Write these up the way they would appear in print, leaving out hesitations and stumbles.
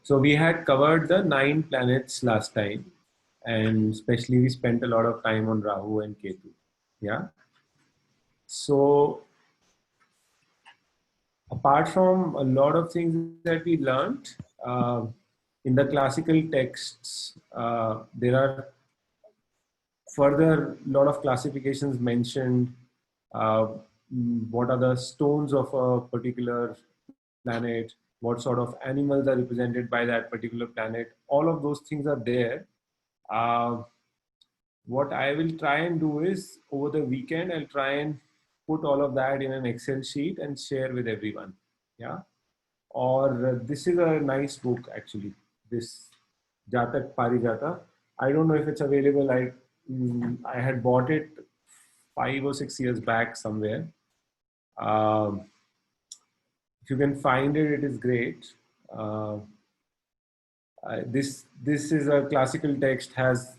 So we had covered the 9 planets last time, and especially we spent a lot of time on Rahu and Ketu. Yeah. So apart from a lot of things that we learned in the classical texts, there are further lot of classifications mentioned. uh, what are the stones of a particular planet, what sort of animals are represented by that particular planet. All of those things are there. uh, what I will try and do is over the weekend I'll try and put all of that in an Excel sheet and share with everyone. Yeah. Or this is a nice book actually, this Jatak Parijata. I don't know if it's available. I had bought it 5 or 6 years back somewhere. um, if you can find it, it is great. uh, this is a classical text, has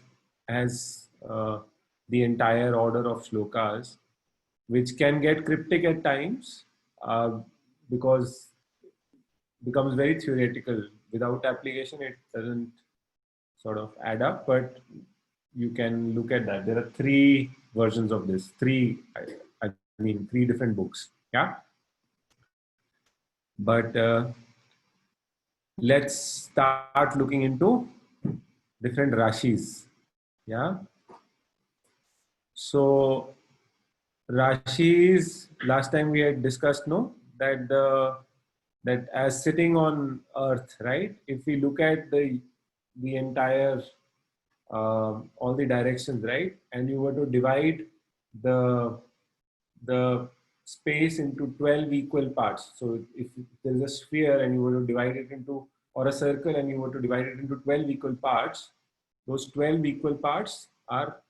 the entire order of shlokas, which can get cryptic at times, because becomes very theoretical. Without application, it doesn't sort of add up. But you can look at that. There are 3 versions of this. I mean, 3 different books. Yeah. But let's start looking into different rashis. Yeah. So rashis, last time we had discussed, no, that as sitting on earth, right? If we look at the entire all the directions, right, and you were to divide the the space into 12 equal parts. So if there is a sphere and you were to divide it into, or a circle and you were to divide it into 12 equal parts, those 12 equal parts are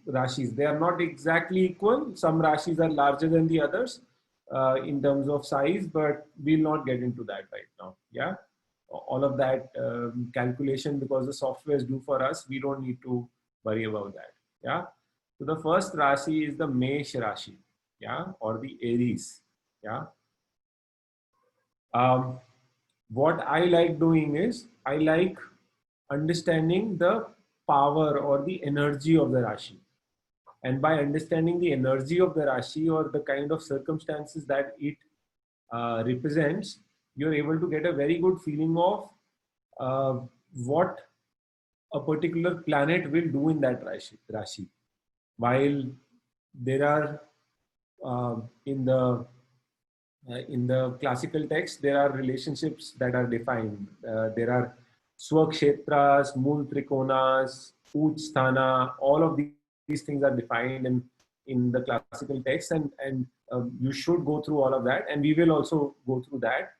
rashis. They are not exactly equal. Some rashis are larger than the others in terms of size, but we'll not get into that right now. Yeah, all of that calculation, because the software is do for us, we don't need to worry about that. Yeah. So the first Rashi is the Mesh Rashi. Yeah, or the Aries. Yeah. Um, what I like doing is I like understanding the power or the energy of the Rashi. And by understanding the energy of the Rashi or the kind of circumstances that it represents, you're able to get a very good feeling of what a particular planet will do in that Rashi. While there are uh, in the in the classical text, there are relationships that are defined. There are Swakshetras, Mool Trikonas, Uch Sthana, all of these things are defined in the classical text, and you should go through all of that, and we will also go through that.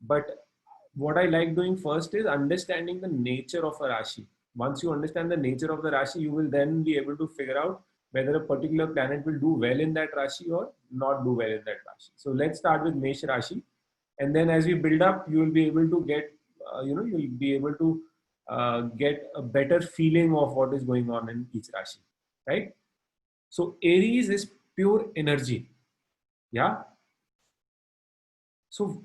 But what I like doing first is understanding the nature of a Rashi. Once you understand the nature of the Rashi, you will then be able to figure out whether a particular planet will do well in that Rashi or not do well in that Rashi. So let's start with Mesh Rashi. And then as we build up, you will be able to get, you'll be able to get a better feeling of what is going on in each Rashi, right? So Aries is pure energy. Yeah. So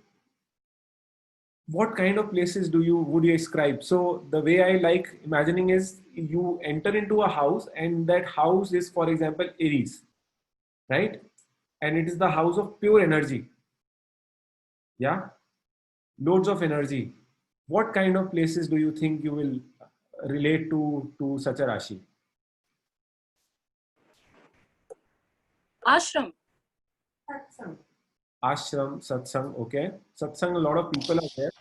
what kind of places would you ascribe? So the way I like imagining is you enter into a house, and that house is, for example, Aries, right? And it is the house of pure energy. Yeah, loads of energy. What kind of places do you think you will relate to such a Rashi? Ashram. Ashram, satsang. Okay, satsang, a lot of people are there.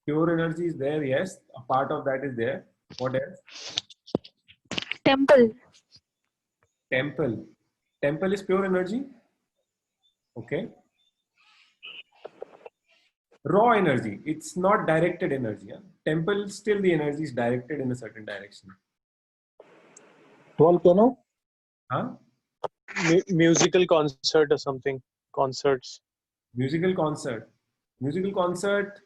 Pure energy is there, yes, a part of that is there. What else? Temple. Temple is pure energy. Okay. Raw energy, it's not directed energy. Huh? Temple, still the energy is directed in a certain direction. Volcano? Huh? Musical concert or something. Concerts. Musical concert. Musical concert.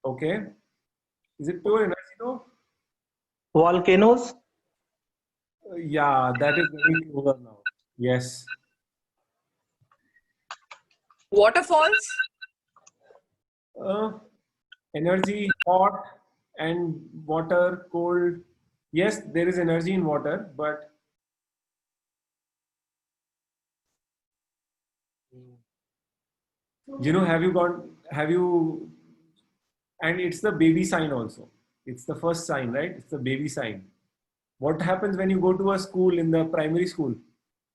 Okay. Is it pure energy though? Volcanoes? Yeah, that is very closer now. Yes. Waterfalls. energy, hot and water, cold. Yes, there is energy in water, but have you, and it's the baby sign also. It's the first sign, right? It's the baby sign. What happens when you go to a school in the primary school?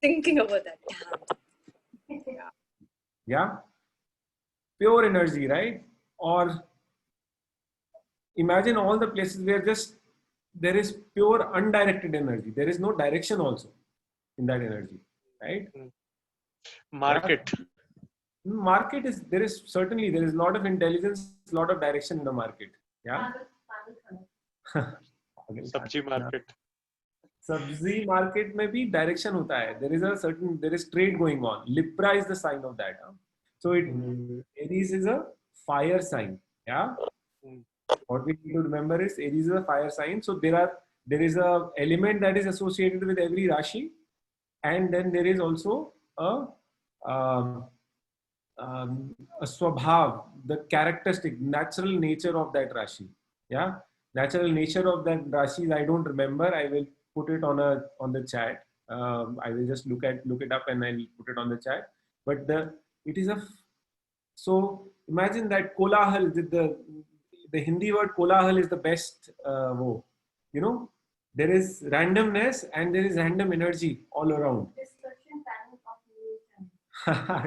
Thinking about that. Yeah, pure energy, right? Or imagine all the places where just there is pure undirected energy. There is no direction also in that energy, right? Market. Yeah. Market is, there is certainly, there is a lot of intelligence, a lot of direction in the market. Yeah. Sabji market. Sabzi market में भी direction होता है. There is a certain, there is trade going on. Libra is the sign of that. Huh? So it, Aries is a fire sign. Yeah. What we need to remember is Aries is a fire sign. So there is a element that is associated with every Rashi, and then there is also a swabhav, the characteristic, natural nature of that Rashi. Yeah, natural nature of that Rashi. I don't remember. I will put it on the chat. I will just look it up and I'll put it on the chat. But it is so imagine that kolahal. The Hindi word kolahal is the best. You know, there is randomness and there is random energy all around.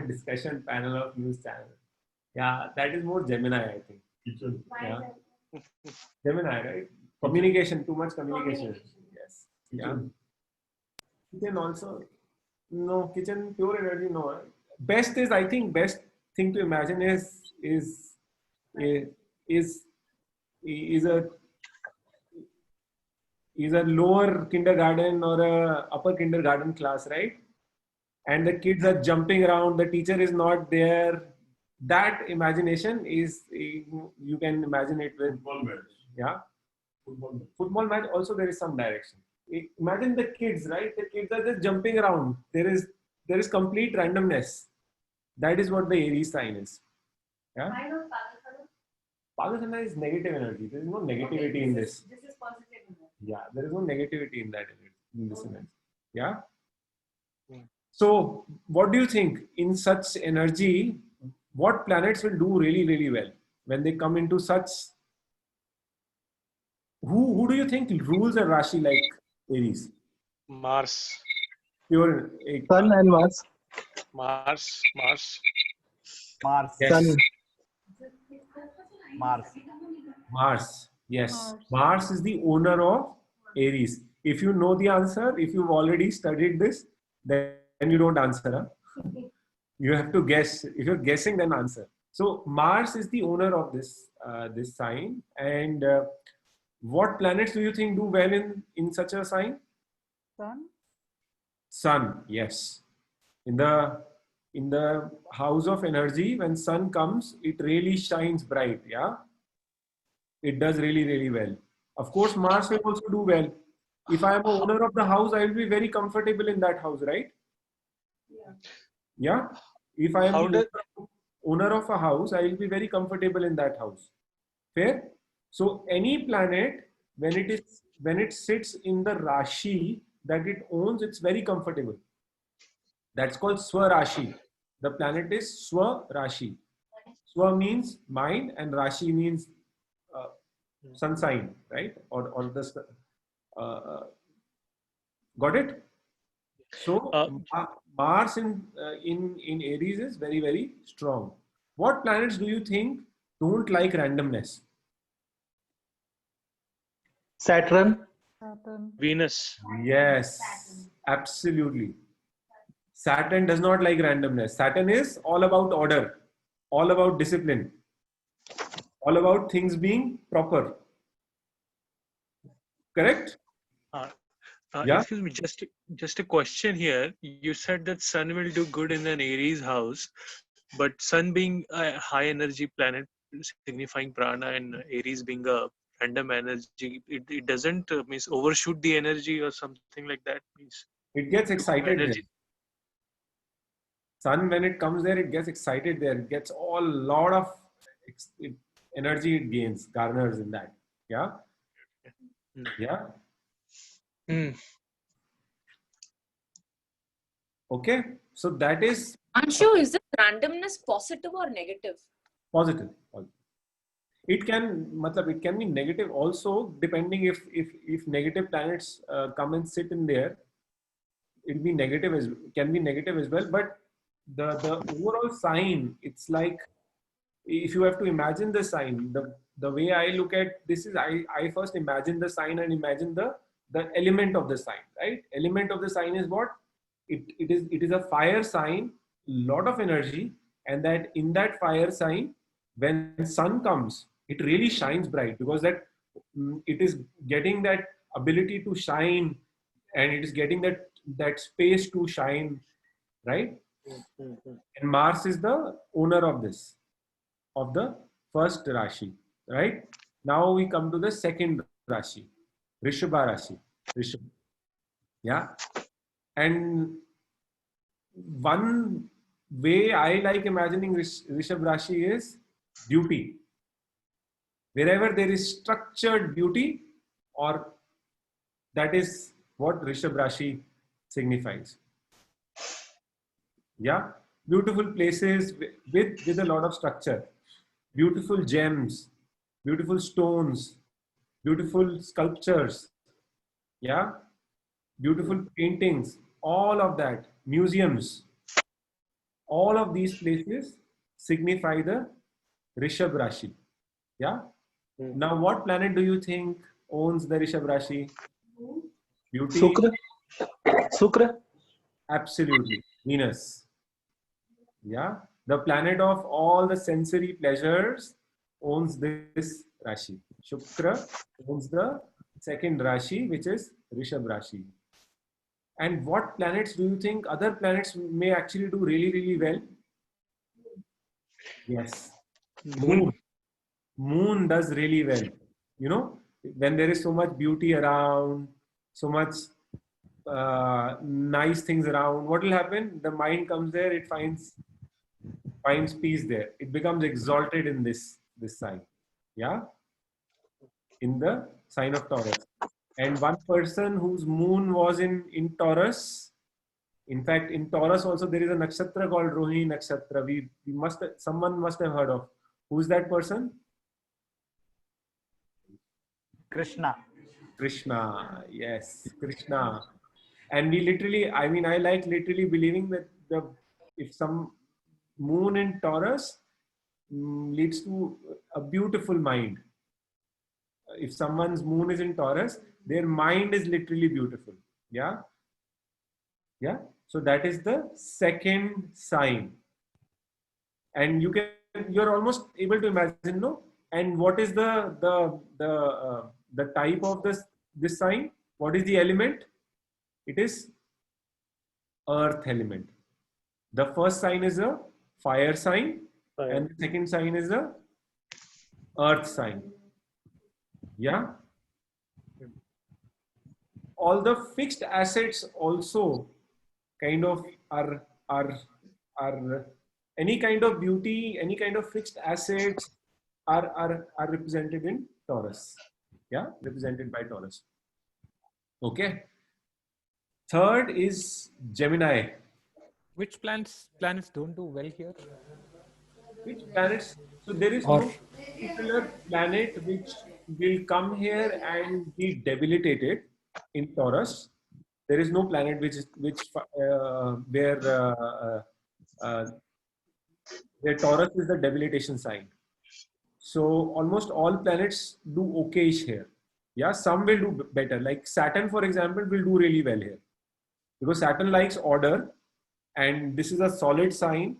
Discussion panel of news channel. Yeah, that is more Gemini, I think. Yeah. Gemini, right? Communication, too much communication. Yes. Yeah. Kitchen also, no, kitchen pure energy, no. Best is, I think, best thing to imagine is a lower kindergarten or a upper kindergarten class, right? And the kids are jumping around, the teacher is not there. That imagination is, you can imagine it with football match. Yeah, football match also there is some direction. Imagine the kids, right? The kids are just jumping around. There is complete randomness. That is what the Aries sign is. Yeah. Pagasana is negative energy. There is no negativity in this. This is positive energy. Yeah, there is no negativity in that energy, in this energy. Yeah. So, what do you think in such energy? What planets will do really, really well when they come into such? Who do you think rules a Rashi like Aries? Mars. Pure. Sun and Mars. Mars. Mars. Yes. Sun. Mars. Yes. Mars is the owner of Aries. If you know the answer, if you've already studied this, then you don't answer. Huh? You have to guess. If you're guessing, then answer. So Mars is the owner of this sign. And what planets do you think do well in such a sign? Sun. Yes. In the house of energy, when sun comes, it really shines bright. Yeah. It does really, really well. Of course, Mars will also do well. If I am a owner of the house, I will be very comfortable in that house, right? Yeah. If I am the owner of a house, I will be very comfortable in that house. Fair? So any planet, when it sits in the Rashi that it owns, it's very comfortable. That's called Swarashi. The planet is Swarashi. Swa means mind and Rashi means sun sign, right? Or the got it? So Mars in Aries is very, very strong. What planets do you think don't like randomness? Saturn. Venus. Yes, absolutely. Saturn does not like randomness. Saturn is all about order, all about discipline, all about things being proper. Correct? Yeah. Excuse me, just a question here. You said that Sun will do good in an Aries house, but Sun being a high energy planet signifying prana and Aries being a random energy, it doesn't means overshoot the energy or something like that. Means it gets excited there. energy. Sun, when it comes there, it gets excited there. It gets a lot of energy it gains, garners in that. Yeah. Hmm. Yeah. Hmm. Okay. So that is Anshu, is this randomness positive or negative? positive. It can, it can be negative also, depending if negative planets come and sit in there. It'll be negative as can be negative as well. But the overall sign, it's like, if you have to imagine the sign, the way I look at this is, I first imagine the sign and imagine the element of the sign, right? Element of the sign is what? It is a fire sign, lot of energy, and that in that fire sign, when sun comes, it really shines bright, because that it is getting that ability to shine, and it is getting that space to shine, right? And Mars is the owner of this, of the first Rashi, right? Now we come to the second Rashi, Rishabha Rashi. Rishabha. Yeah. And one way I like imagining Rishabh Rashi is beauty. Wherever there is structured beauty, or that is what Rishabh Rashi signifies. Yeah. Beautiful places with a lot of structure. Beautiful gems, beautiful stones, beautiful sculptures, yeah, beautiful paintings, all of that, museums, all of these places signify the Rishabh Rashi. Yeah. Now, what planet do you think owns the Rishabh Rashi? Beauty. Shukra. Shukra. Absolutely, Venus. Yeah, the planet of all the sensory pleasures owns this Rashi. Shukra owns the second Rashi, which is Rishabh Rashi. And what planets do you think other planets may actually do really, really well? Yes, Moon. Moon does really well. You know, when there is so much beauty around, so much nice things around, what will happen? The mind comes there, it finds peace there. It becomes exalted in this sign. Yeah, in the sign of Taurus. And one person whose moon was in Taurus. In fact, in Taurus also there is a nakshatra called Rohini Nakshatra. Someone must have heard of. Who's that person? Krishna. Krishna. Yes, Krishna. And we literally, I mean, I like literally believing that if some moon in Taurus leads to a beautiful mind. If someone's moon is in Taurus, their mind is literally beautiful. Yeah. Yeah. So that is the second sign. And you're almost able to imagine, no? And what is the type of this sign? What is the element? It is earth element. The first sign is a fire sign, and the second sign is a earth sign. Yeah. All the fixed assets also kind of are any kind of beauty, any kind of fixed assets are represented in Taurus. Yeah, represented by Taurus. Okay. Third is Gemini. Which planets don't do well here? Which planets? So there is no particular planet which will come here and be debilitated in Taurus. There is no planet where Taurus is the debilitation sign. So almost all planets do okayish here. Yeah, some will do better. Like Saturn, for example, will do really well here, because Saturn likes order, and this is a solid sign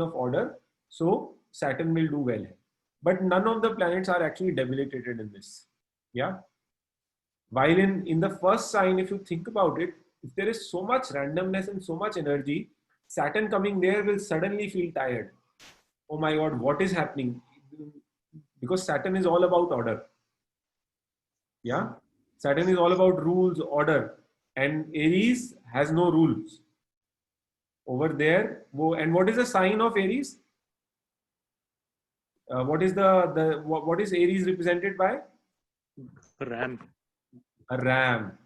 of order. So Saturn will do well here. But none of the planets are actually debilitated in this. Yeah. While in the first sign, if you think about it, if there is so much randomness and so much energy, Saturn coming there will suddenly feel tired. Oh my God, what is happening? Because Saturn is all about order. Yeah. Saturn is all about rules, order. And Aries has no rules. Over there, and what is the sign of Aries? what is what is Aries represented by? Ram. A ram.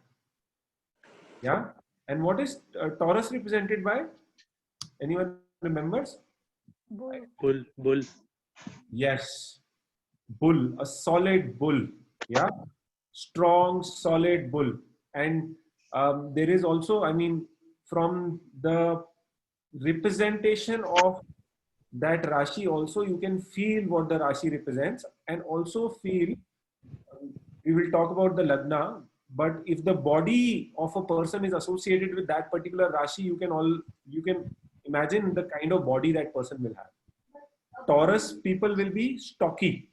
Yeah. And what is Taurus represented by? Anyone remembers? Bull. Yes. Bull, a solid bull. Yeah. Strong, solid bull. And there is also, I mean, from the representation of that Rashi also, you can feel what the Rashi represents, and also feel, we will talk about the Lagna, but if the body of a person is associated with that particular Rashi, you can imagine the kind of body that person will have. Taurus people will be stocky,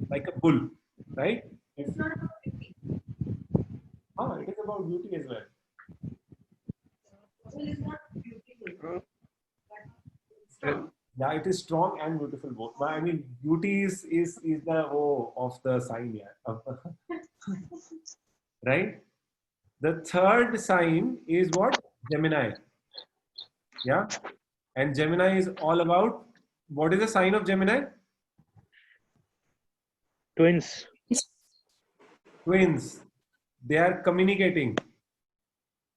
like a bull, right? It is about beauty as well. Yeah, it is strong and beautiful both. I mean, beauty is the O of the sign, yeah. Right? The third sign is what? Gemini. Yeah. And Gemini is all about, what is the sign of Gemini? Twins. Twins. They are communicating.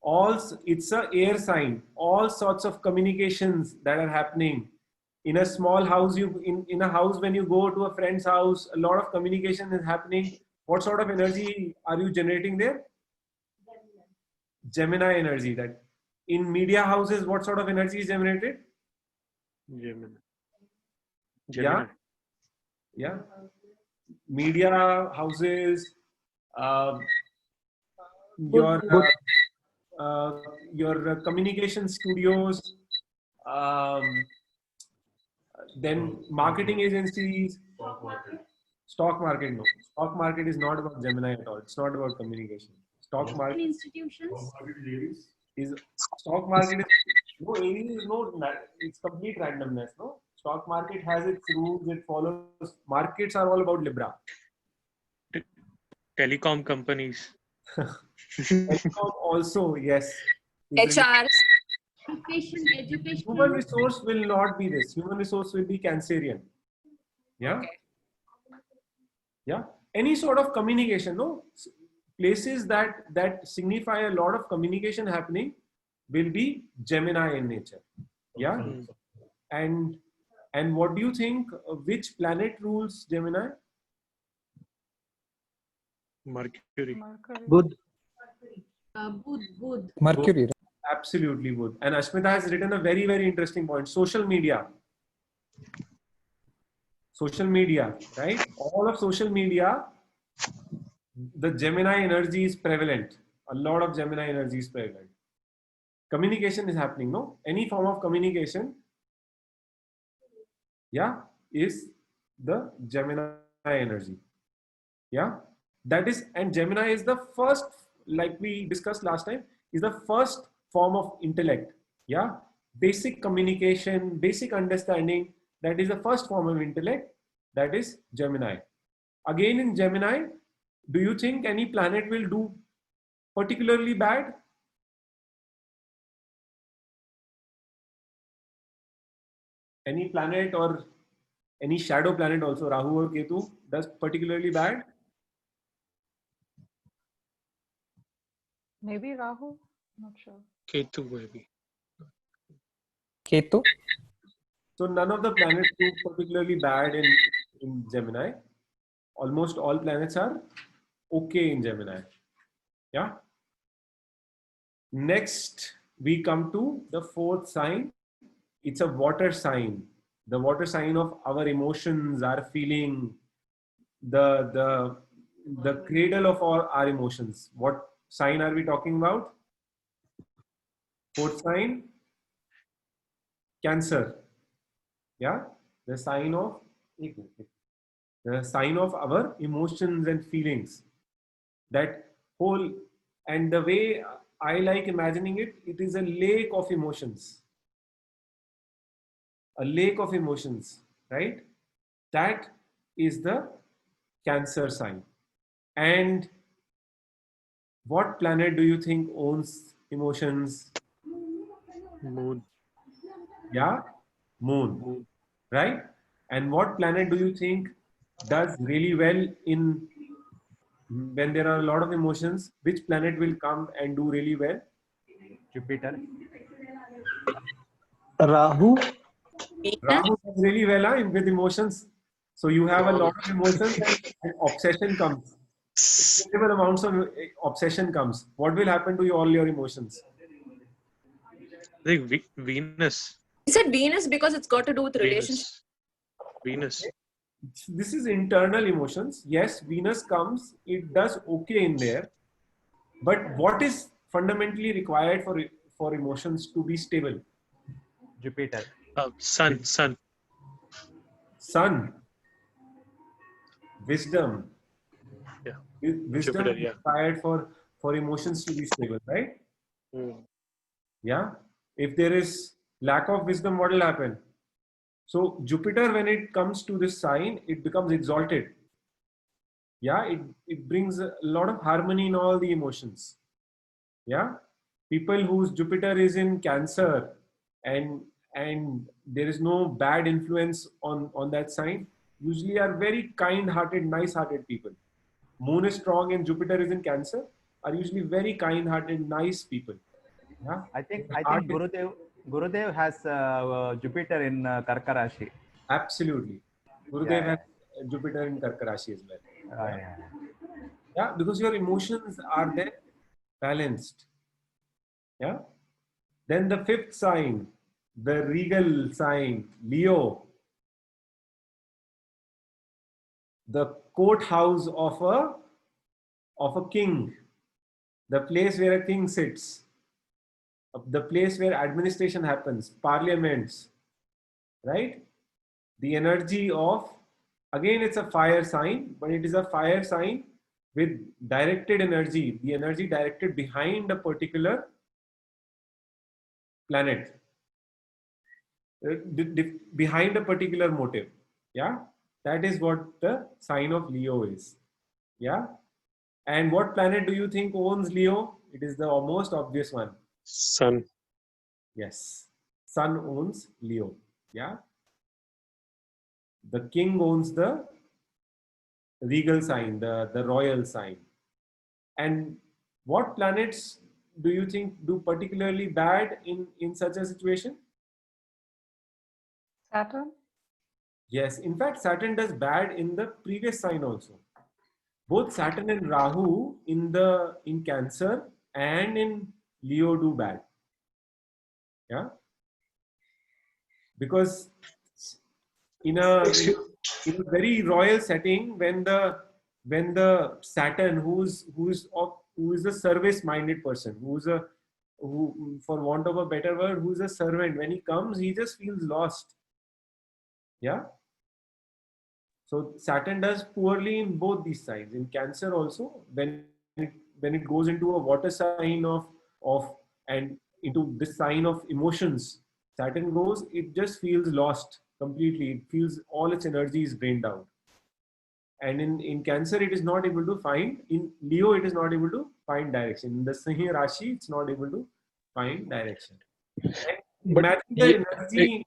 It's a air sign. All sorts of communications that are happening. In a small house, in a house, when you go to a friend's house, a lot of communication is happening. What sort of energy are you generating there? Gemini energy. That in media houses, what sort of energy is generated? Gemini. Yeah. Media houses, your communication studios, then marketing agencies. Stock market, no. Stock market is not about Gemini at all. It's not about communication. Stock market Institutions. is stock market is no Aries is no, it's complete randomness. No, stock market has its rules. It follows. Markets are all about Libra. Telecom companies. Telecom also, yes. HRs. Education. Human resource will not be this. Human resource will be Cancerian. Yeah. Okay. Yeah. Any sort of communication, no? Places that signify a lot of communication happening will be Gemini in nature. Yeah. And what do you think? Which planet rules Gemini? Mercury. Buddh. Buddh. Mercury. Right? Absolutely would. And Ashmita has written a very, very interesting point. Social media. Social media, right? All of social media, the Gemini energy is prevalent. A lot of Gemini energy is prevalent. Communication is happening, no? Any form of communication, yeah, is the Gemini energy. Yeah, that is, and Gemini is the first, like we discussed last time, is the first form of intellect. Yeah, basic communication, basic understanding, that is the first form of intellect, that is Gemini. Again, in Gemini, do you think any planet will do particularly bad? Any planet or any shadow planet also, Rahu or Ketu, does particularly bad? Maybe Rahu, not sure. Ketu maybe. Ketu. So none of the planets do particularly bad in Gemini. Almost all planets are okay in Gemini. Yeah. Next, we come to the fourth sign. It's a water sign. The water sign of our emotions, our feeling, the cradle of our emotions. What sign are we talking about? Fourth sign, Cancer. Yeah, the sign of our emotions and feelings. That whole, and the way I like imagining it, it is a lake of emotions. A lake of emotions, right? That is the Cancer sign. And what planet do you think owns emotions? Moon. Yeah, Moon, right? And what planet do you think does really well in when there are a lot of emotions? Which planet will come and do really well? Jupiter. Rahu. Venus? Rahu does really well with emotions. So you have a lot of emotions and obsession comes. Incredible amounts of obsession comes. What will happen to all your emotions? I think Venus. He said Venus because it's got to do with relationship. Venus. This is internal emotions. Yes, Venus comes. It does okay in there. But what is fundamentally required for emotions to be stable? Jupiter. Sun. Sun. Wisdom. Yeah. Wisdom Jupiter, is yeah. required for emotions to be stable, right? Mm. Yeah. If there is lack of wisdom, what will happen? So Jupiter, when it comes to this sign, it becomes exalted. Yeah, it brings a lot of harmony in all the emotions. Yeah. People whose Jupiter is in Cancer and there is no bad influence on that sign, usually are very kind-hearted, nice-hearted people. Moon is strong and Jupiter is in Cancer, are usually very kind-hearted, nice people. Yeah. I think Art is- Gurudev has Jupiter in Karka Rashi. Absolutely. Gurudev has Jupiter in Karka Rashi as well. Yeah. Yeah, because your emotions are there balanced. Yeah. Then the fifth sign, the regal sign, Leo. The courthouse of a king. The place where a king sits. The place where administration happens, parliaments, right? The energy of, again, it's a fire sign, but it is a fire sign with directed energy, the energy directed behind a particular planet, behind a particular motive. Yeah, that is what the sign of Leo is. Yeah, and what planet do you think owns Leo? It is the most obvious one. Sun. Yes, Sun owns Leo. Yeah, the king owns the regal sign, the royal sign. And what planets do you think do particularly bad in such a situation? Saturn. Yes, in fact, Saturn does bad in the previous sign also. Both Saturn and Rahu in Cancer and in Leo do bad. Yeah, because in a very royal setting, when the Saturn, who is a service-minded person, who for want of a better word, who's a servant, when he comes, he just feels lost. Yeah. So Saturn does poorly in both these signs. In Cancer also, when it goes into a water sign of and into this sign of emotions, Saturn goes, it just feels lost completely. It feels all its energy is drained out. And in Cancer, it is not able to find, in Leo, it is not able to find direction. In the Siddhi Rashi, it's not able to find direction. And imagine the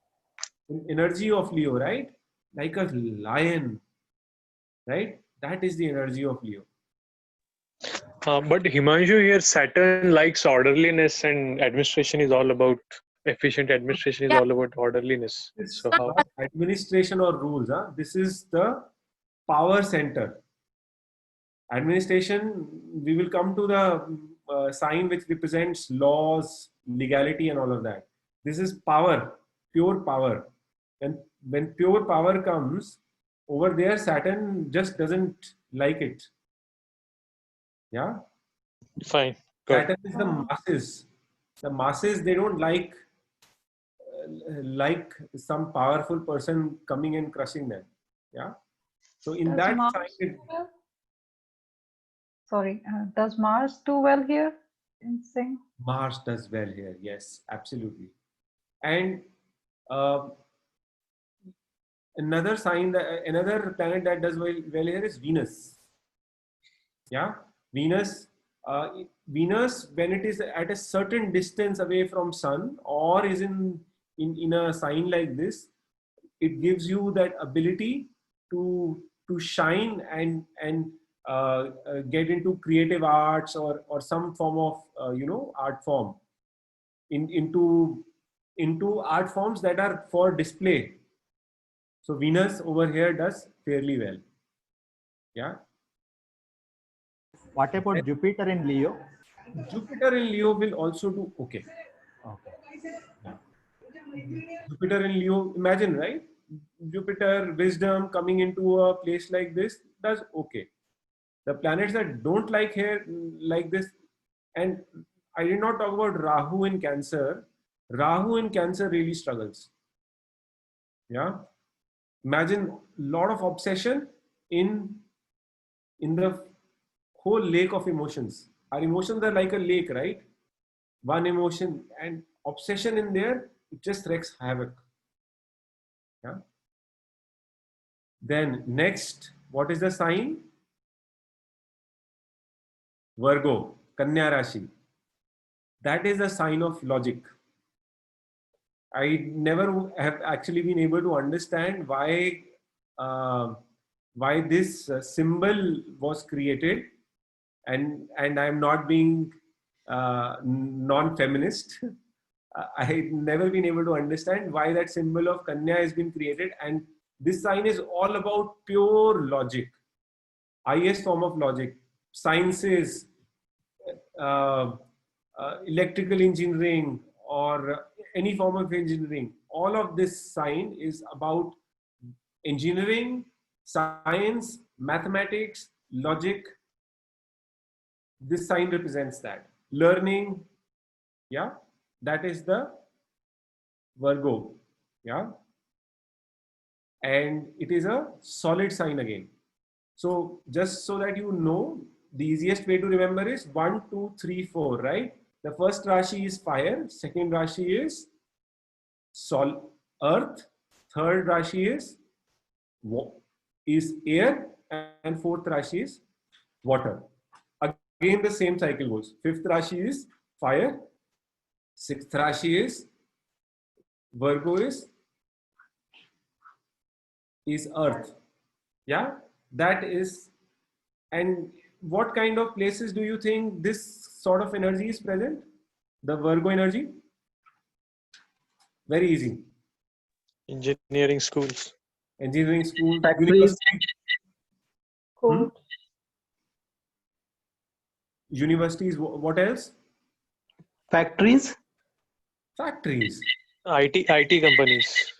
energy of Leo, right? Like a lion, right? That is the energy of Leo. But Himanshu, here Saturn likes orderliness, and administration is all about efficient administration. Is all about orderliness. It's So how? not administration or rules. This is the power center. Administration, we will come to the sign which represents laws, legality, and all of that. This is power, pure power. And when pure power comes, over there, Saturn just doesn't like it. Yeah. Fine. Good. Saturn is the masses. The masses, they don't like some powerful person coming and crushing them. Yeah. So in Does that Mars sign, do well? Sorry, does Mars do well here in Singh? Mars does well here. Yes, absolutely. And another planet that does well here is Venus. Yeah, Venus. Venus, when it is at a certain distance away from Sun or is in a sign like this, it gives you that ability to shine and get into creative arts or some form of art form, into art forms that are for display. So Venus over here does fairly well. Yeah. What about Jupiter in Leo? Jupiter in Leo will also do okay. Okay. Jupiter in Leo, imagine, right? Jupiter, wisdom coming into a place like this does okay. The planets that don't like here, like this, and I did not talk about Rahu in Cancer. Rahu in Cancer really struggles. Yeah. Imagine a lot of obsession in the whole lake of emotions. Our emotions are like a lake, right? One emotion and obsession in there, it just wreaks havoc. Yeah. Then next, what is the sign? Virgo, Kanya Rashi. That is a sign of logic. I never have actually been able to understand why this symbol was created, and I'm not being non-feminist. I've never been able to understand why that symbol of Kanya has been created, and this sign is all about pure logic, highest form of logic, sciences, electrical engineering, or any form of engineering. All of this sign is about engineering, science, mathematics, logic. This sign represents that. Learning, yeah, that is the Virgo, yeah. And it is a solid sign again. So just so that you know, the easiest way to remember is 1, 2, 3, 4, right? The first Rashi is fire, second Rashi is earth, third Rashi is air, and fourth Rashi is water. Again, the same cycle goes. Fifth Rashi is fire, sixth Rashi is Virgo is earth. Yeah, that is. And what kind of places do you think this sort of energy is present? The Virgo energy? Very easy. Engineering schools. Engineering school, Factories. university. Cool. Universities, what else? Factories. Factories. IT companies.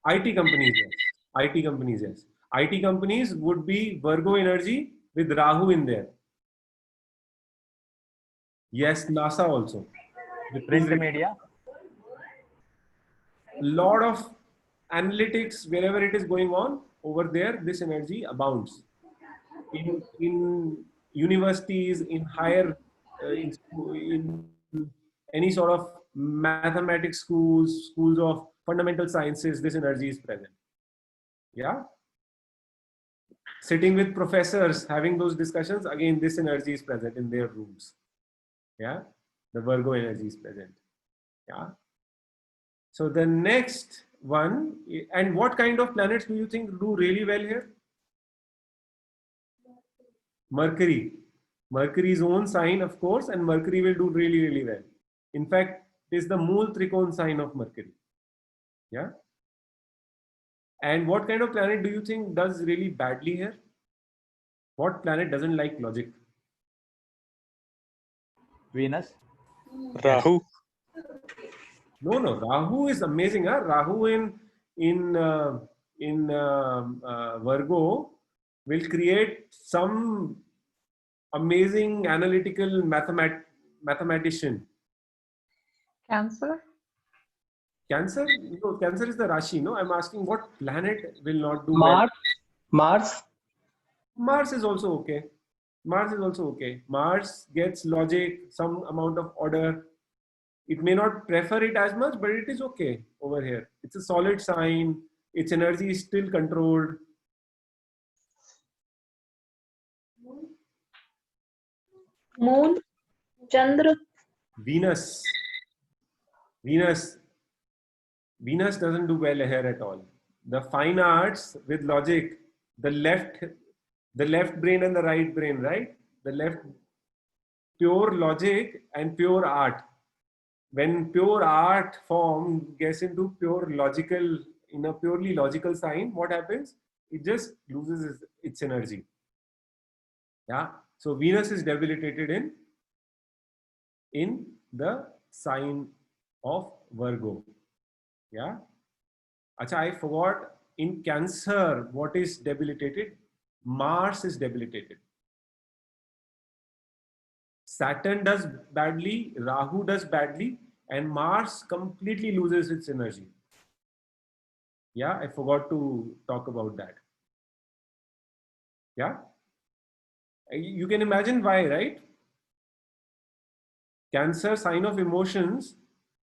IT companies, yes. IT companies, yes. IT companies would be Virgo energy with Rahu in there. Yes, NASA also. The print media. Lot of analytics, wherever it is going on, over there, this energy abounds. In universities, in higher, in any sort of mathematics schools, schools of fundamental sciences, this energy is present. Yeah. Sitting with professors, having those discussions, again, this energy is present in their rooms. Yeah. The Virgo energy is present. Yeah. So the next one, and what kind of planets do you think do really well here? Mercury. Mercury's own sign, of course, and Mercury will do really, really well. In fact, it is the Mool Trikon sign of Mercury. Yeah. And what kind of planet do you think does really badly here? What planet doesn't like logic? Venus. Rahu. No, Rahu is amazing. Huh? Rahu in Virgo will create some amazing analytical mathematician. Cancer. Cancer? No, Cancer is the Rashi. No, I'm asking what planet will not do Mars. well. Mars. Mars is also okay. Mars is also okay. Mars gets logic, some amount of order. It may not prefer it as much, but it is okay over here. It's a solid sign. Its energy is still controlled. Moon, Chandra. Venus doesn't do well here at all. the fine arts with logic, the left brain and the right brain, right? The left, pure logic and pure art. When pure art form gets into pure logical, in a purely logical sign, what happens? It just loses its energy. Yeah. So Venus is debilitated in the sign of Virgo. Yeah. Acha, I forgot, in Cancer, what is debilitated? Mars is debilitated. Saturn does badly, Rahu does badly, and Mars completely loses its energy. Yeah, I forgot to talk about that. Yeah. You can imagine why, right? Cancer, sign of emotions,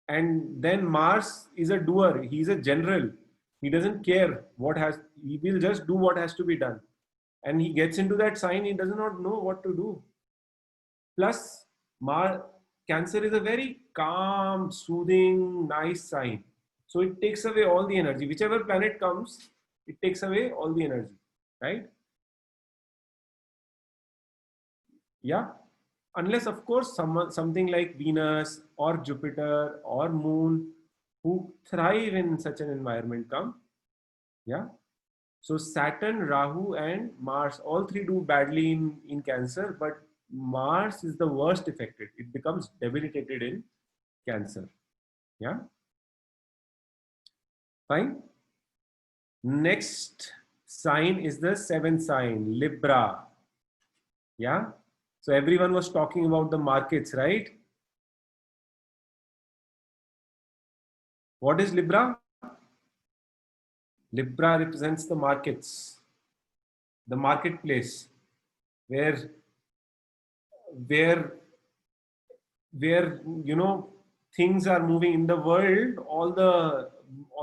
and then Mars is a doer. He's a general. He doesn't care he will just do what has to be done. And he gets into that sign, he does not know what to do. Plus, Cancer is a very calm, soothing, nice sign. So it takes away all the energy. Whichever planet comes, it takes away all the energy, right? Yeah. Unless, of course, something like Venus or Jupiter or Moon, who thrive in such an environment, come. Yeah. So Saturn, Rahu, and Mars, all three do badly in Cancer, but Mars is the worst affected. It becomes debilitated in Cancer. Yeah. Fine. Next sign is the seventh sign, Libra. Yeah. So everyone was talking about the markets, right? What is Libra? Libra represents the markets, the marketplace, where you know, things are moving in the world. All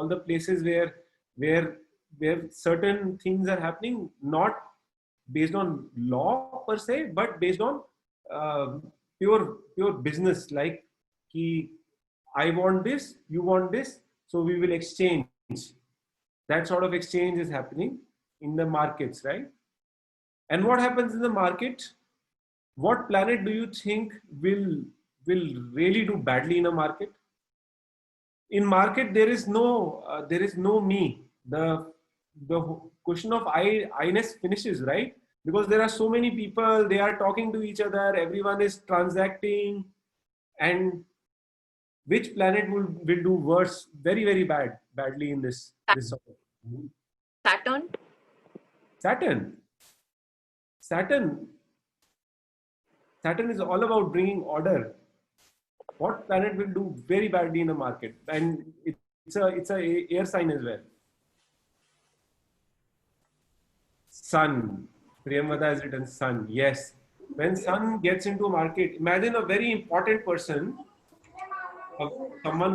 the places where certain things are happening, not based on law per se, but based on pure business. Like, I want this, you want this, so we will exchange. That sort of exchange is happening in the markets, right? And what happens in the market? What planet do you think will really do badly in a market? In market, there is no me. The question of I-ness finishes, right? Because there are so many people, they are talking to each other, everyone is transacting, and which planet will do worse, very badly in this sort of? Saturn. Saturn is all about bringing order. What planet will do very badly in the market? And it's a air sign as well. Sun. Priyamvada has written Sun. Yes. When Sun gets into a market, imagine a very important person, someone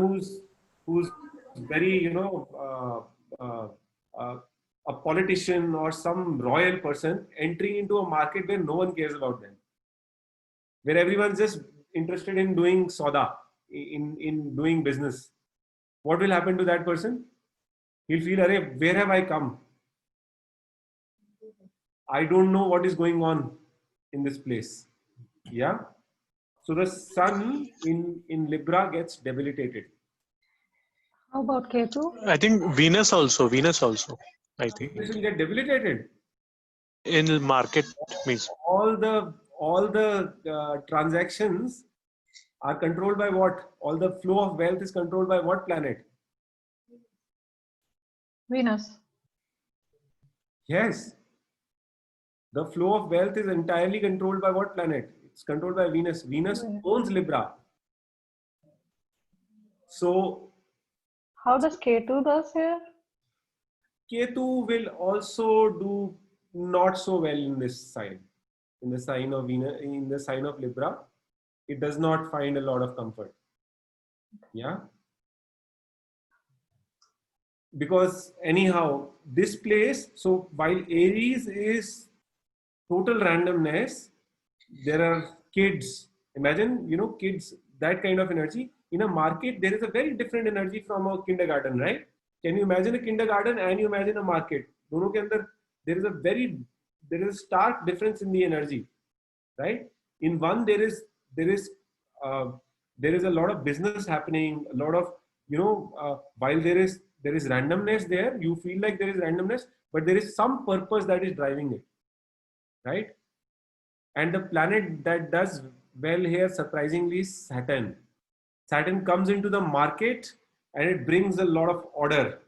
who's very, you know, a politician or some royal person entering into a market where no one cares about them, where everyone's just interested in doing soda, in doing business. What will happen to that person? He'll feel, "Arey, where have I come? I don't know what is going on in this place." Yeah. So the Sun in Libra gets debilitated. How about Ketu? I think Venus also. I think This will get debilitated. in market means All the transactions are controlled by what? All the flow of wealth is controlled by what planet? Venus. Yes. The flow of wealth is entirely controlled by what planet? It's controlled by Venus. Venus owns Libra. So How does Ketu does here? Ketu will also do not so well in this sign. In the sign of Venus, in the sign of Libra, it does not find a lot of comfort. Yeah. Because anyhow, this place, so while Aries is total randomness, there are kids. Imagine, you know, kids, that kind of energy. In a market, there is a very different energy from a kindergarten, right? Can you imagine a kindergarten and you imagine a market? दोनों के अंदर there is a stark difference in the energy, right? In one there is a lot of business happening, a lot of while there is randomness there, you feel like there is randomness, but there is some purpose that is driving it, right? And the planet that does well here, surprisingly, is Saturn. Saturn comes into the market and it brings a lot of order.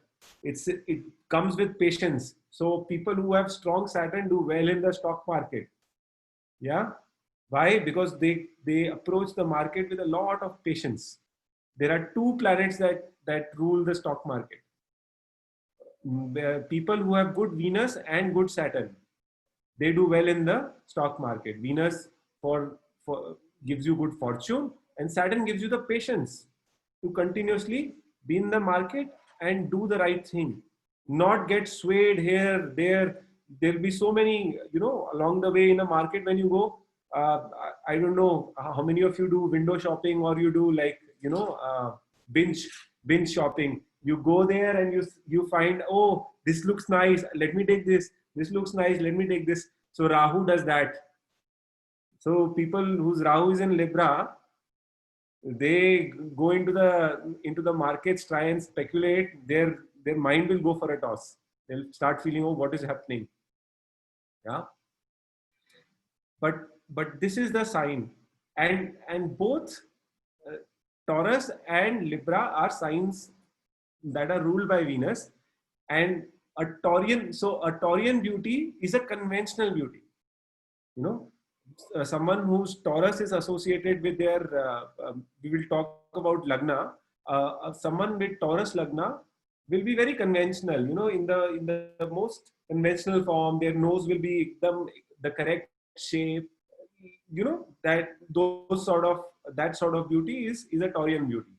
It comes with patience. So people who have strong Saturn do well in the stock market. Yeah. Why? Because they approach the market with a lot of patience. There are two planets that rule the stock market. People who have good Venus and good Saturn, they do well in the stock market. Venus for gives you good fortune, and Saturn gives you the patience to continuously be in the market and do the right thing, not get swayed here, there. There'll be so many, along the way in a market when you go. I don't know how many of you do window shopping, or you do like, binge shopping. You go there and you find, oh, this looks nice, let me take this. This looks nice, let me take this. So Rahu does that. So people whose Rahu is in Libra, they go into the markets, try and speculate. Their mind will go for a toss. They'll start feeling, oh, what is happening? Yeah. But this is the sign, and both Taurus and Libra are signs that are ruled by Venus, and a Taurian beauty is a conventional beauty. Someone whose Taurus is associated with their, we will talk about Lagna. Someone with Taurus Lagna will be very conventional, in the most conventional form. Their nose will be the correct shape, that sort of beauty is a Taurian beauty.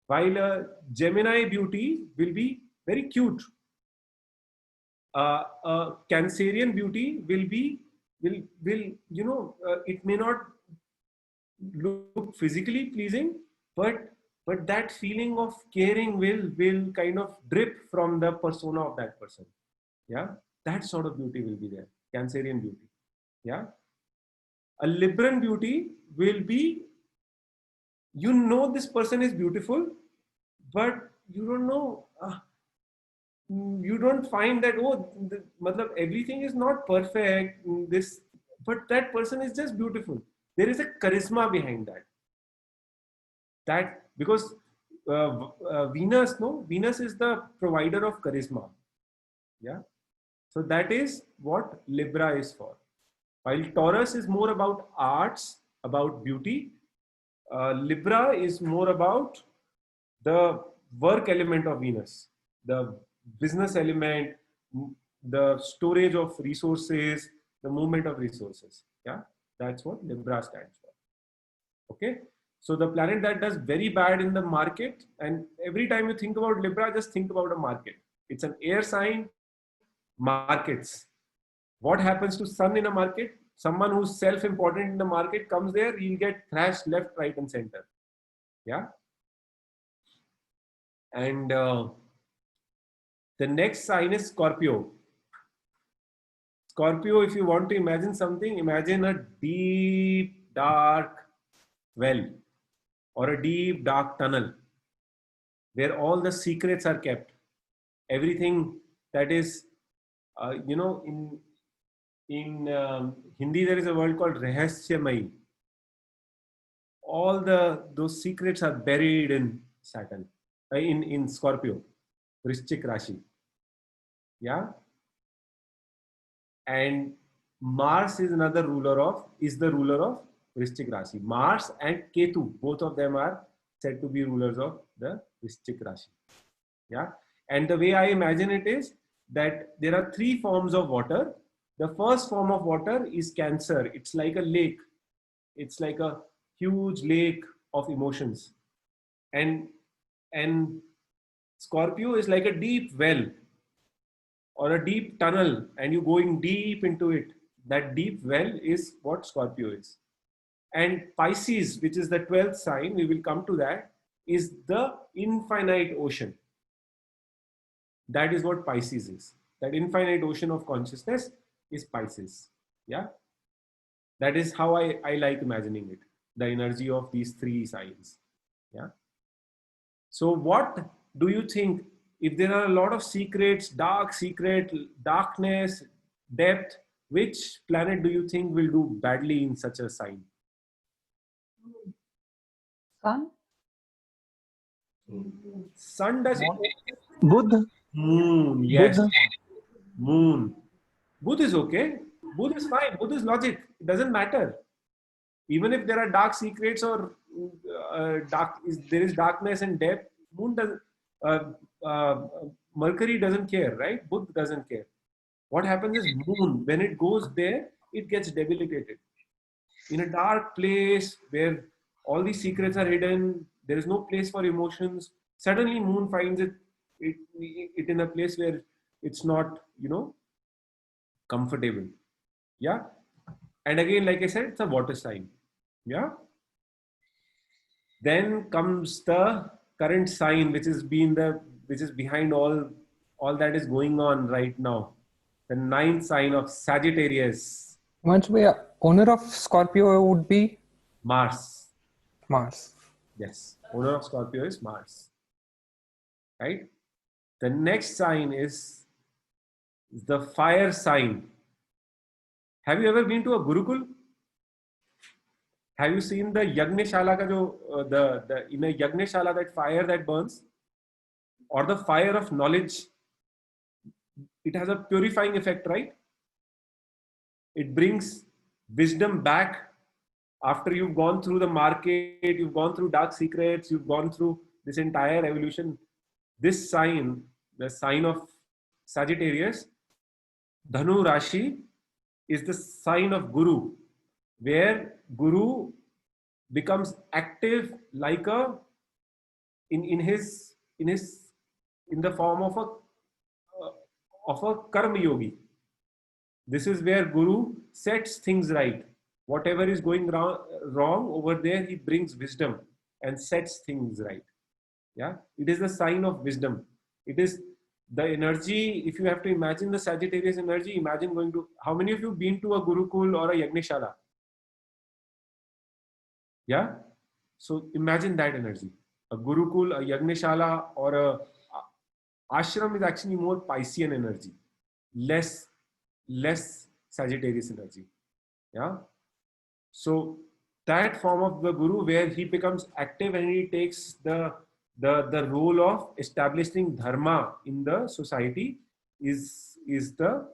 While a Gemini beauty will be very cute. A Cancerian beauty will it may not look physically pleasing, but that feeling of caring will kind of drip from the persona of that person. Yeah, that sort of beauty will be there. Cancerian beauty. Yeah. A Libran beauty will be, this person is beautiful, but you don't know, you don't find that, everything is not perfect, but that person is just beautiful. There is a charisma behind that because Venus is the provider of charisma. Yeah. So that is what Libra is for. While Taurus is more about arts, about beauty, Libra is more about the work element of Venus, the business element, the storage of resources, the movement of resources. Yeah, that's what Libra stands for. Okay, so the planet that does very bad in the market, and every time you think about Libra, just think about a market. It's an air sign. Markets. What happens to Sun in a market? Someone who's self-important in the market comes there, he'll get thrashed left, right, and center. Yeah. And the next sign is Scorpio. Scorpio, if you want to imagine something, imagine a deep, dark well or a deep, dark tunnel where all the secrets are kept. Everything that is, in Hindi, there is a word called Rahasyamai. All those secrets are buried in Saturn, in Scorpio, Vrishchik Rashi. Yeah. And Mars is the ruler of Vrishchik Rashi. Mars and Ketu, both of them are said to be rulers of the Vrishchik Rashi. Yeah. And the way I imagine it is that there are three forms of water. The first form of water is Cancer. It's like a lake. It's like a huge lake of emotions. And Scorpio is like a deep well or a deep tunnel, and you're going deep into it. That deep well is what Scorpio is. And Pisces, which is the 12th sign, we will come to that, is the infinite ocean. That is what Pisces is. That infinite ocean of consciousness is Pisces. Yeah. That is how I like imagining it. The energy of these three signs. Yeah. So what do you think, if there are a lot of secrets, darkness, depth, which planet do you think will do badly in such a sign? Sun? Sun does it. Buddha. Moon, yes. Buddha. Moon. Buddha is okay. Buddha is fine. Buddha is logic. It doesn't matter. Even if there are dark secrets or there is darkness and depth, Moon doesn't. Mercury doesn't care, right? Buddha doesn't care. What happens is Moon, when it goes there, it gets debilitated. In a dark place where all these secrets are hidden, there is no place for emotions. Suddenly, Moon finds it in a place where it's not, comfortable. Yeah. And again, like I said, it's a water sign. Yeah. Then comes the current sign, which is behind all that is going on right now. The ninth sign of Sagittarius. Once we are owner of Scorpio would be Mars. Mars. Yes. Owner of Scorpio is Mars. Right? The next sign is the fire sign. Have you ever been to a Gurukul? Have you seen the Yagneshala ka jo, in a Yagneshala, that fire that burns? Or the fire of knowledge? It has a purifying effect, right? It brings wisdom back after you've gone through the market, you've gone through dark secrets, you've gone through this entire evolution. This sign, the sign of Sagittarius, Dhanu Rashi, is the sign of Guru, where Guru becomes active like in the form of a karma yogi. This is where Guru sets things right. Whatever is going wrong over there, he brings wisdom and sets things right. Yeah, it is the sign of wisdom. It is the energy. If you have to imagine the Sagittarius energy, imagine going to. How many of you been to a Gurukul or a Yagneshala? Yeah. So imagine that energy. A Gurukul, a Yagneshala, or a ashram is actually more Piscean energy, less Sagittarius energy. Yeah. So that form of the Guru, where he becomes active and he takes the role of establishing dharma in the society, is the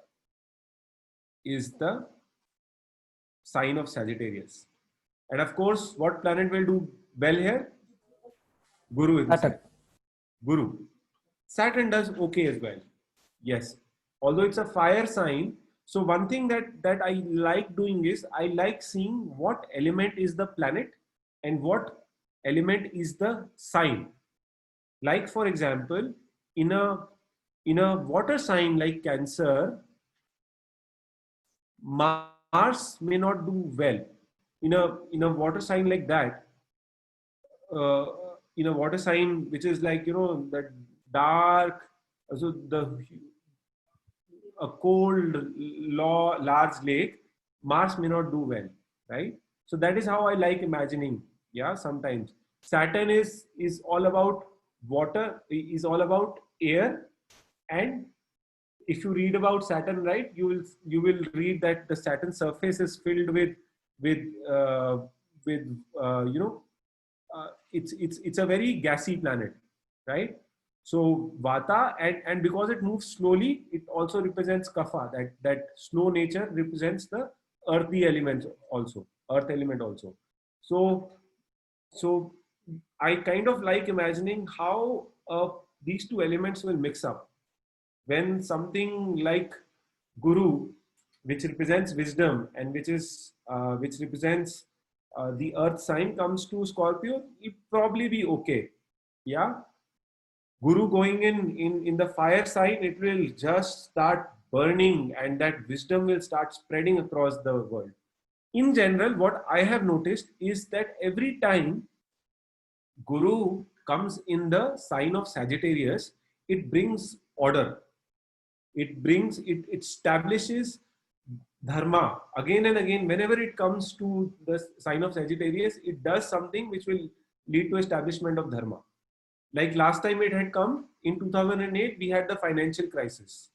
sign of Sagittarius. And of course, what planet will do well here? Guru. Saturn. Guru. Saturn does okay as well. Yes. Although it's a fire sign. So one thing that I like doing is I like seeing what element is the planet and what element is the sign. Like for example, in a water sign like Cancer, Mars may not do well. In a water sign like that, in a water sign which is like that dark, so a cold large lake, Mars may not do well, right? So that is how I like imagining. Yeah, sometimes Saturn is all about water, is all about air, and if you read about Saturn, right, you will read that the Saturn surface is filled with it's a very gassy planet, right? So Vata, and because it moves slowly, it also represents Kapha. That slow nature represents the earthy element also, earth element also. So I kind of like imagining how these two elements will mix up when something like Guru, which represents wisdom and which represents the earth sign, comes to Scorpio, it probably be okay. Yeah. Guru going in the fire sign, it will just start burning and that wisdom will start spreading across the world. In general, what I have noticed is that every time Guru comes in the sign of Sagittarius, it brings order. It establishes dharma again and again. Whenever it comes to the sign of Sagittarius, it does something which will lead to establishment of dharma. Like last time it had come in 2008, we had the financial crisis.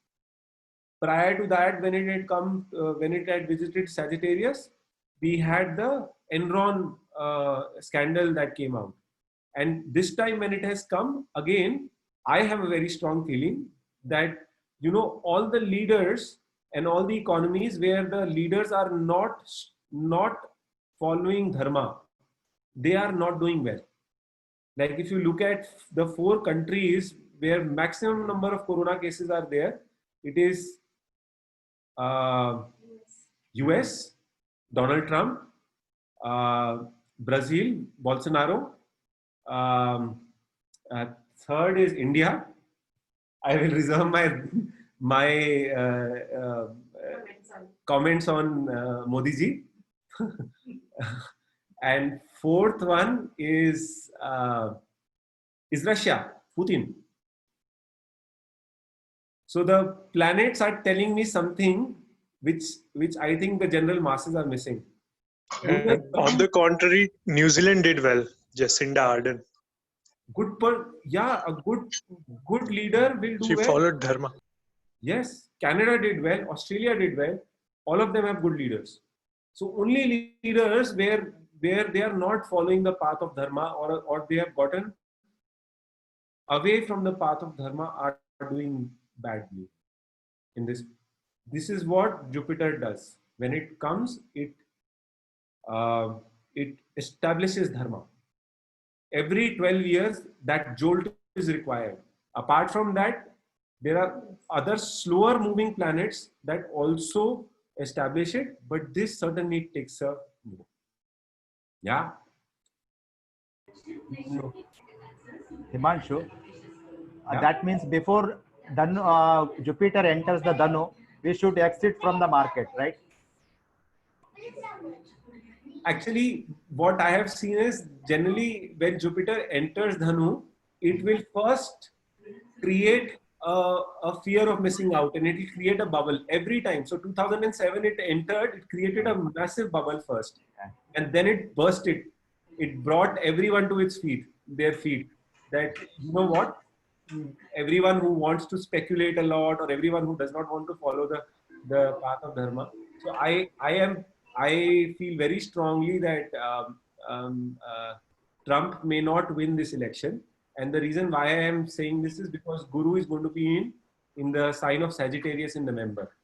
Prior to that, when it had come, when it had visited Sagittarius, we had the Enron scandal that came out. And this time when it has come again, I have a very strong feeling that, you know, all the leaders and all the economies where the leaders are not following dharma, they are not doing well. Like if you look at the 4 countries where maximum number of corona cases are there, it is US, Donald Trump, Brazil, Bolsonaro. Third is India. I will reserve my comments on Modi ji. And fourth one is Russia, Putin. So the planets are telling me something which I think the general masses are missing. And on the contrary, New Zealand did well. Jacinda Ardern. A good leader will do She well. followed dharma. Yes, Canada did well, Australia did well. All of them have good leaders. So only leaders where they are not following the path of dharma or they have gotten away from the path of dharma are doing badly. In this is what Jupiter does. When it comes, it establishes dharma. Every 12 years, that jolt is required. Apart from that, there are other slower moving planets that also establish it, but this certainly takes a move. Yeah. So, Himanshu, Yeah. that means before Jupiter enters the Dhanu, we should exit from the market, right? Actually, what I have seen is generally when Jupiter enters Dhanu, it will first create a fear of missing out and it will create a bubble every time. So 2007 it entered, it created a massive bubble first and then it burst it. It brought everyone to their feet. That, you know what, everyone who wants to speculate a lot or everyone who does not want to follow the path of dharma. So I feel very strongly that Trump may not win this election. And the reason why I am saying this is because Guru is going to be in the sign of Sagittarius in November.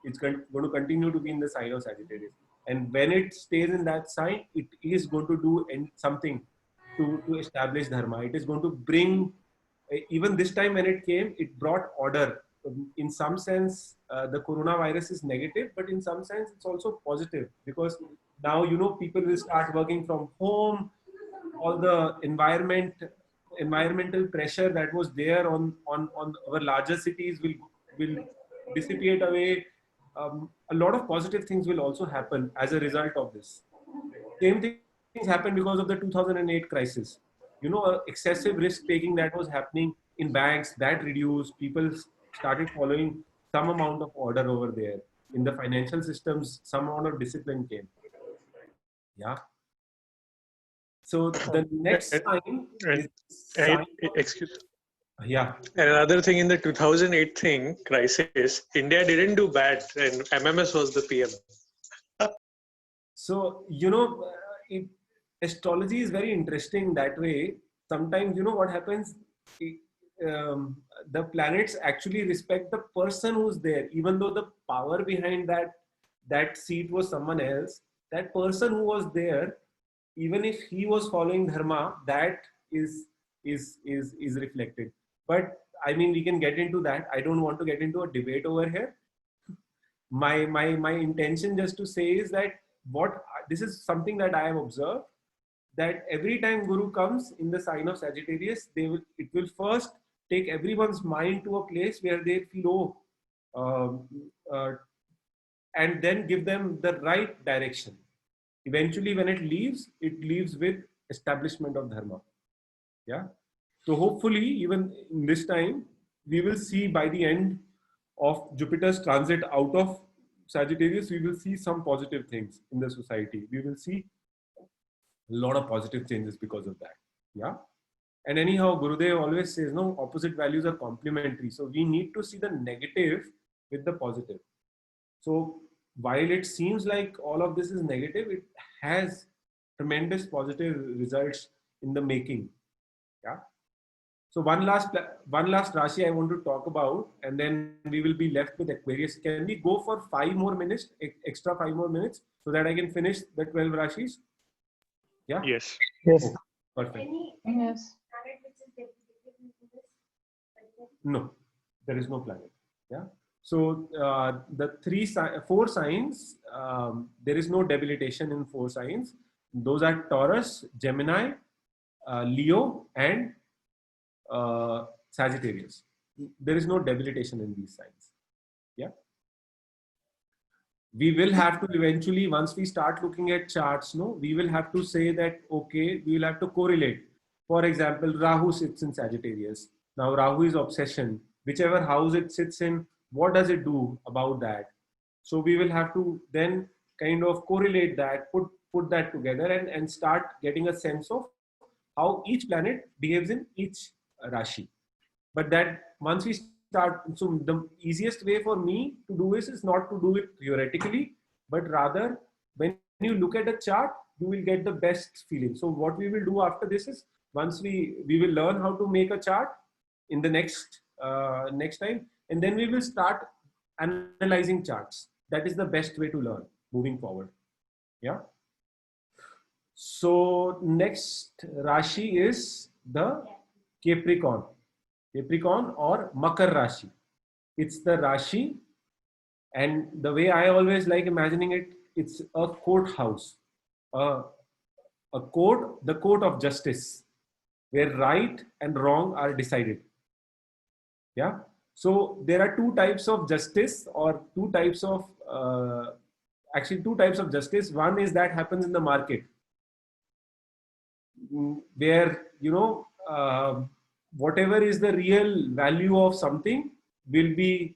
It's going to continue to be in the sign of Sagittarius. And when it stays in that sign, it is going to do something to establish dharma. It is going to bring, even this time when it came, it brought order. In some sense, the coronavirus is negative, but in some sense, it's also positive because now, you know, people will start working from home. All the environmental pressure that was there on our larger cities will dissipate away. A lot of positive things will also happen as a result of this. Same things happened because of the 2008 crisis. You know, excessive risk taking that was happening in banks, that reduced. People started following some amount of order over there. In the financial systems, some amount of discipline came. Yeah. So the next sign is sign. Excuse. Yeah. And another thing in the 2008 crisis, India didn't do bad, and MMS was the PM. So, you know, astrology is very interesting that way. Sometimes, you know what happens? The planets actually respect the person who's there, even though the power behind that seat was someone else. That person who was there, even if he was following dharma, that is reflected. But I mean, we can get into that. I don't want to get into a debate over here. My intention just to say is that this is something that I have observed, that every time Guru comes in the sign of Sagittarius, it will first take everyone's mind to a place where they flow, and then give them the right direction. Eventually, when it leaves with establishment of dharma. Yeah. So hopefully, even in this time, we will see by the end of Jupiter's transit out of Sagittarius, we will see some positive things in the society. We will see a lot of positive changes because of that. Yeah. And anyhow, Gurudev always says, no, opposite values are complementary. So we need to see the negative with the positive. So while it seems like all of this is negative, it has tremendous positive results in the making. Yeah. So one last Rashi I want to talk about, and then we will be left with Aquarius. Can we go for 5 more minutes, extra 5 more minutes, so that I can finish the 12 Rashis? Yeah. Yes. Yes. Oh, perfect. Yes. No, there is no planet. Yeah. So the 4 signs, there is no debilitation in 4 signs. Those are Taurus, Gemini, Leo, and Sagittarius. There is no debilitation in these signs. Yeah. We will have to eventually, once we start looking at charts, no, we will have to say that, okay, we will have to correlate. For example, Rahu sits in Sagittarius. Now Rahu is obsession. Whichever house it sits in, what does it do about that? So we will have to then kind of correlate that, put that together and start getting a sense of how each planet behaves in each Rashi. But that once we start, so the easiest way for me to do this is not to do it theoretically, but rather when you look at a chart, you will get the best feeling. So what we will do after this is, once we will learn how to make a chart in the next time, and then we will start analyzing charts. That is the best way to learn moving forward. Yeah. So next Rashi is the Capricorn. Capricorn or Makar Rashi. It's the Rashi, and the way I always like imagining it, it's a courthouse, a court, the court of justice, where right and wrong are decided. Yeah. So there are 2 types of justice, or 2 types of actually 2 types of justice. One is that happens in the market, where whatever is the real value of something will be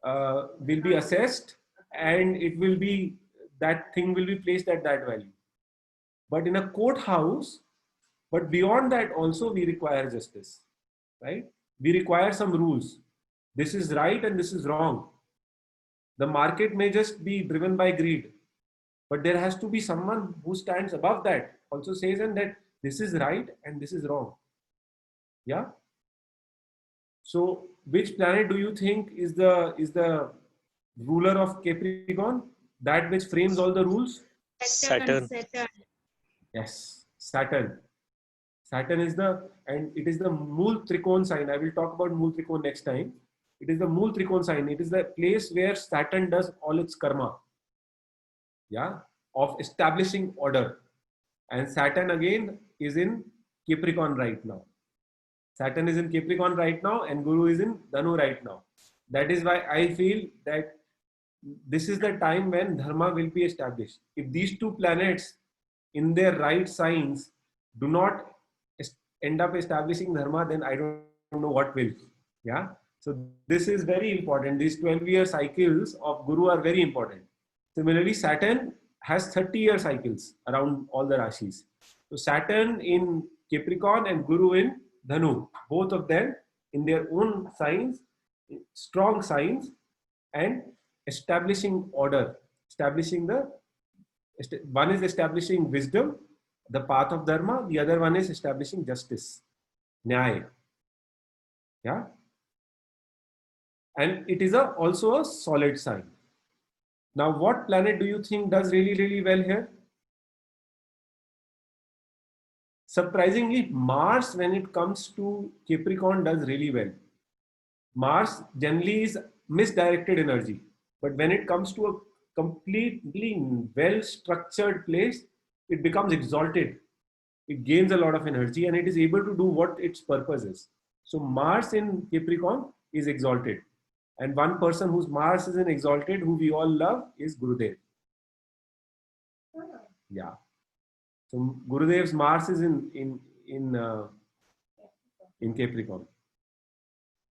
assessed, and it will be, that thing will be placed at that value. But in a courthouse, but beyond that also we require justice, right? We require some rules. This is right and this is wrong. The market may just be driven by greed, but there has to be someone who stands above that, also says, and that this is right and this is wrong. Yeah. So which planet do you think is the ruler of Capricorn? That which frames all the rules? Saturn. Yes, Saturn. Saturn is and it is the Mool Trikon sign. I will talk about Mool Trikon next time. It is the Mool Trikon sign. It is the place where Saturn does all its karma. Yeah, of establishing order. And Saturn again is in Capricorn right now. Saturn is in Capricorn right now, and Guru is in Dhanu right now. That is why I feel that this is the time when Dharma will be established. If these 2 planets in their right signs do not end up establishing Dharma, then I don't know what will. Yeah. So this is very important. These 12-year cycles of Guru are very important. Similarly, Saturn has 30-year cycles around all the Rashis. So Saturn in Capricorn and Guru in Dhanu, both of them in their own signs, strong signs, and establishing order, one is establishing wisdom, the path of Dharma, the other one is establishing justice, Nyaya. Yeah. And it is also a solid sign. Now, what planet do you think does really, really well here? Surprisingly, Mars, when it comes to Capricorn, does really well. Mars generally is misdirected energy, but when it comes to a completely well-structured place, it becomes exalted. It gains a lot of energy and it is able to do what its purpose is. So Mars in Capricorn is exalted. And one person whose Mars is in exalted, who we all love, is Gurudev. Yeah. So Gurudev's Mars is in Capricorn.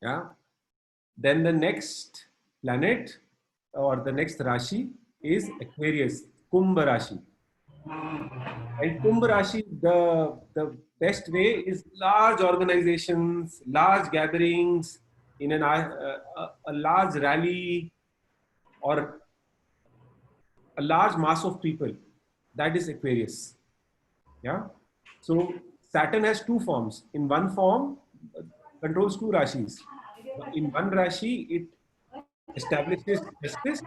Yeah. Then the next planet or the next Rashi is Aquarius, Kumbh Rashi. And Kumbh Rashi, the best way is large organizations, large gatherings in a large rally or a large mass of people. That is Aquarius. Yeah. So Saturn has two forms. In one form, controls two Rashis. In one Rashi, it establishes justice,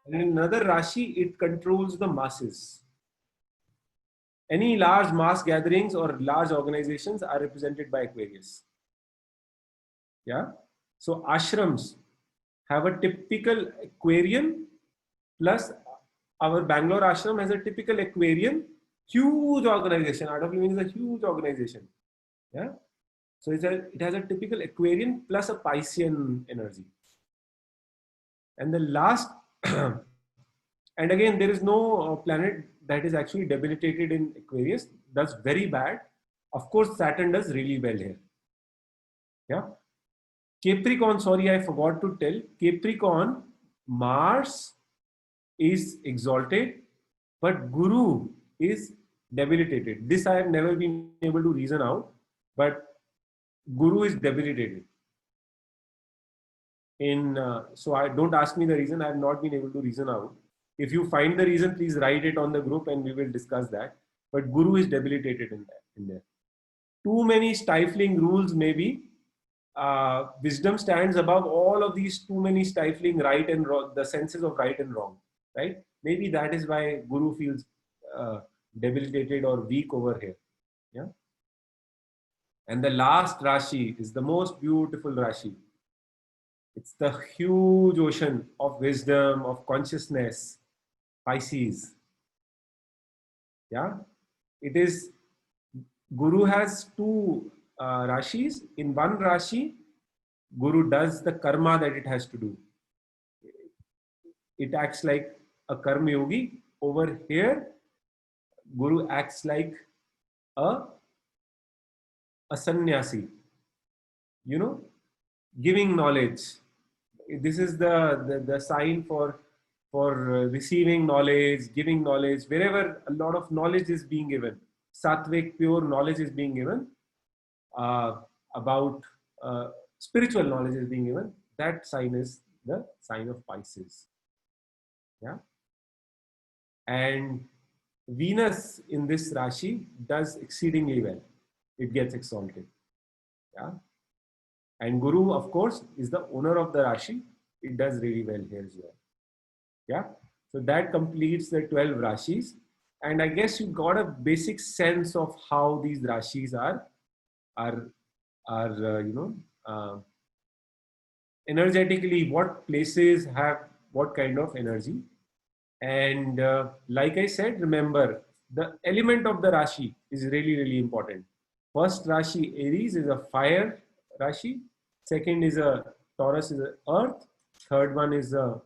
and in another Rashi, it controls the masses. Any large mass gatherings or large organizations are represented by Aquarius. Yeah. So ashrams have a typical Aquarian, plus our Bangalore ashram has a typical Aquarian, huge organization. Art of Living is a huge organization. Yeah. So it has a typical Aquarian plus a Piscean energy. And the last, and again, there is no planet that is actually debilitated in Aquarius, does very bad. Of course, Saturn does really well here. Yeah. Capricorn, sorry, I forgot to tell. Capricorn, Mars is exalted, but Guru is debilitated. This I have never been able to reason out, but Guru is debilitated. So I don't ask me the reason. I have not been able to reason out. If you find the reason, please write it on the group and we will discuss that. But Guru is debilitated in there. Too many stifling rules maybe. Wisdom stands above all of these too many stifling right and wrong, the senses of right and wrong, right? Maybe that is why Guru feels debilitated or weak over here. Yeah. And the last Rashi is the most beautiful Rashi. It's the huge ocean of wisdom, of consciousness, Pisces. Yeah. It is, Guru has two Rashis. In one Rashi, Guru does the karma that it has to do. It acts like a karma yogi. Over here, Guru acts like a sannyasi, you know, giving knowledge. This is the sign for receiving knowledge, giving knowledge. Wherever a lot of knowledge is being given, sattvic, pure knowledge is being given, about spiritual knowledge is being given, that sign is the sign of Pisces. Yeah. And Venus in this Rashi does exceedingly well. It gets exalted. Yeah. And Guru, of course, is the owner of the Rashi. It does really well here as well. Yeah. So that completes the 12 Rashis. And I guess you got a basic sense of how these Rashis are energetically, what places have what kind of energy. And like I said, remember, the element of the Rashi is really, really important. First Rashi, Aries, is a fire Rashi. Second is a Taurus, is a earth. Third one is a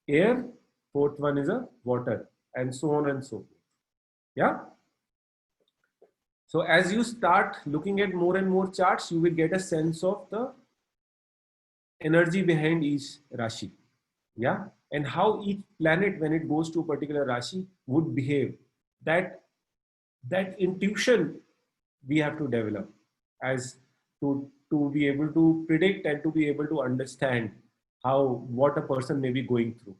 air. Fourth one is a water, and so on and so forth. Yeah. So as you start looking at more and more charts, you will get a sense of the energy behind each Rashi. Yeah. And how each planet, when it goes to a particular Rashi, would behave. That intuition we have to develop as to be able to predict and to be able to understand what a person may be going through.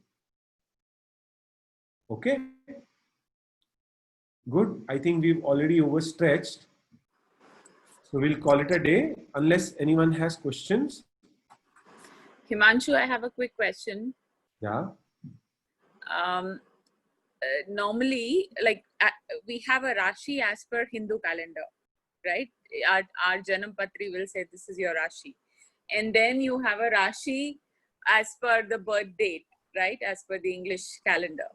Okay. Good. I think we've already overstretched. So we'll call it a day unless anyone has questions. Himanshu, I have a quick question. Yeah. Normally, like we have a Rashi as per Hindu calendar, right? Our Janam Patri will say this is your Rashi. And then you have a Rashi as per the birth date, right? As per the English calendar.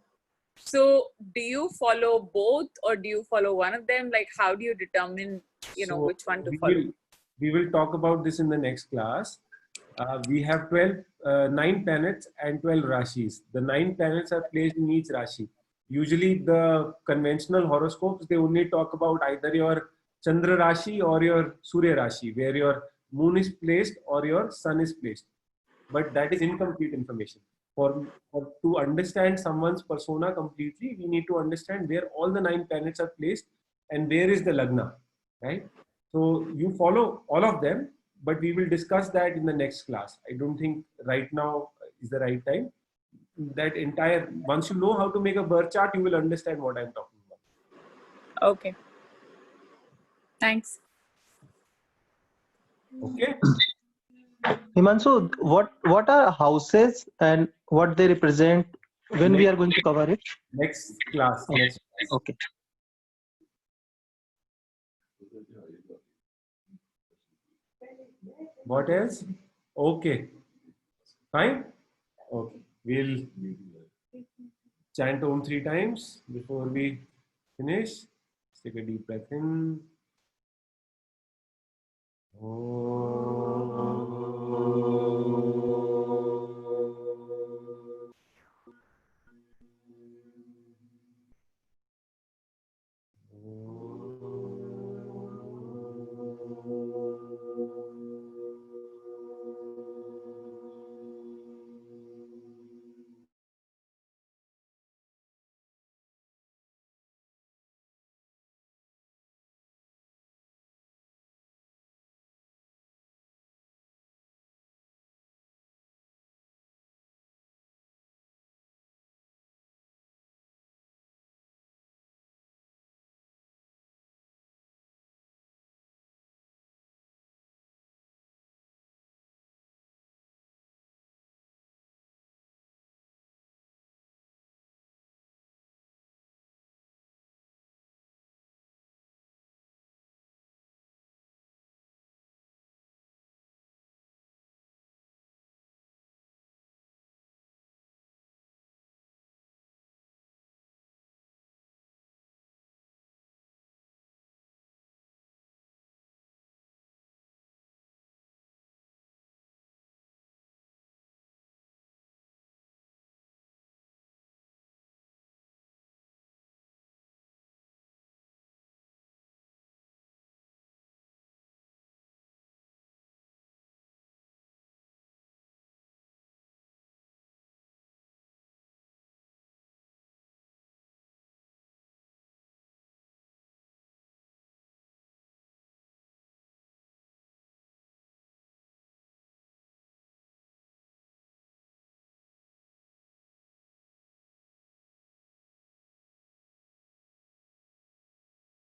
So do you follow both or do you follow one of them? Like how do you determine, which one to follow? We will talk about this in the next class. We have 9 planets and 12 Rashis. The 9 planets are placed in each Rashi. Usually the conventional horoscopes, they only talk about either your Chandra Rashi or your Surya Rashi, where your moon is placed or your sun is placed. but that is incomplete information. For to understand someone's persona completely, we need to understand where all the 9 planets are placed and where is the lagna, right? So you follow all of them, but we will discuss that in the next class. I don't think right now is the right time. That entire, once you know how to make a birth chart, you will understand what I'm talking about. Okay. Thanks. Okay. Himanshu, what are houses and what they represent when we are going to cover it? Next class. Next class. Okay. What else? Okay. Fine. Okay. We'll chant Om 3 times before we finish. Take a deep breath in. Om.